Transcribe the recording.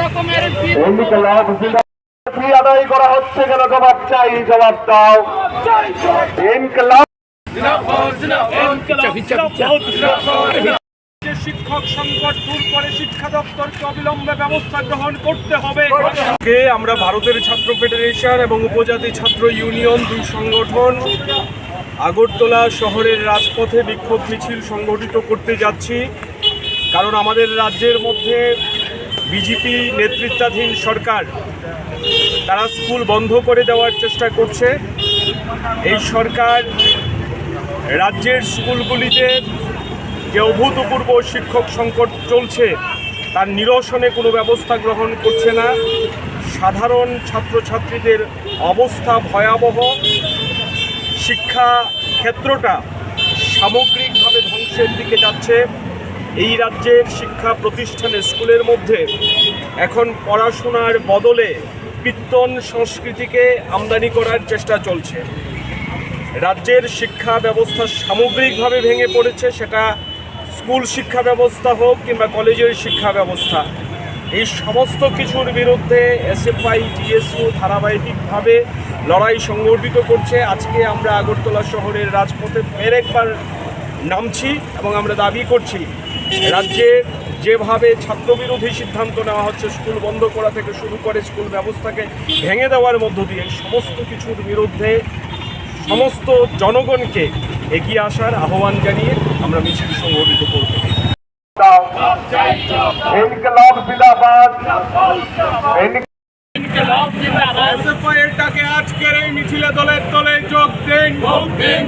রকমের আদায় করা হচ্ছে কেন? জবাব চাই, জবাব দাও। ইনকলাব শিক্ষক সংকট দূর করে শিক্ষা দপ্তরকে অবিলম্বে ব্যবস্থা গ্রহণ করতে হবে। আমরা ভারতের ছাত্র ফেডারেশন এবং উপজাতি ছাত্র ইউনিয়ন দুই সংগঠন আগরতলা শহরের রাজপথে বিক্ষোভ মিছিল সংগঠিত করতে যাচ্ছি, কারণ আমাদের রাজ্যের মধ্যে বিজেপি নেতৃত্বাধীন সরকার তারা স্কুল বন্ধ করে দেওয়ার চেষ্টা করছে। এই সরকার রাজ্যের স্কুলগুলিতে যে অভূতপূর্ব শিক্ষক সংকট চলছে তার নিরসনে কোনো ব্যবস্থা গ্রহণ করছে না। সাধারণ ছাত্রছাত্রীদের অবস্থা ভয়াবহ। শিক্ষা ক্ষেত্রটা সামগ্রিকভাবে ধ্বংসের দিকে যাচ্ছে। এই রাজ্যের শিক্ষা প্রতিষ্ঠানে স্কুলের মধ্যে এখন পড়াশোনার বদলে কীর্তন সংস্কৃতিকে আমদানি করার চেষ্টা চলছে। রাজ্যের শিক্ষা ব্যবস্থা সামগ্রিকভাবে ভেঙে পড়েছে, সেটা স্কুল শিক্ষা ব্যবস্থা হোক কিংবা কলেজের শিক্ষা ব্যবস্থা। এই সমস্ত কিছুর বিরুদ্ধে এসএফআই টিএসইউ ধারাবাহিকভাবে লড়াই সংগঠিত করছে। আজকে আমরা আগরতলা শহরের রাজপথে ফের একবার নামছি এবং আমরা দাবি করছি রাজ্যে যেভাবে ছাত্রবিরোধী সিদ্ধান্ত নেওয়া হচ্ছে, স্কুল বন্ধ করা থেকে শুরু করে স্কুল ব্যবস্থাকে ভেঙে দেওয়ার মধ্য দিয়ে সমস্ত কিছুর বিরুদ্ধে সমস্ত জনগণকে এগিয়ে আসার আহ্বান জানিয়ে আমরা মিছিল সংগঠিত করব। ইনকলাব জিন্দাবাদ। এসএফআই এর ডাকে আজকের এই মিছিলে দলের দলে যোগ দিন।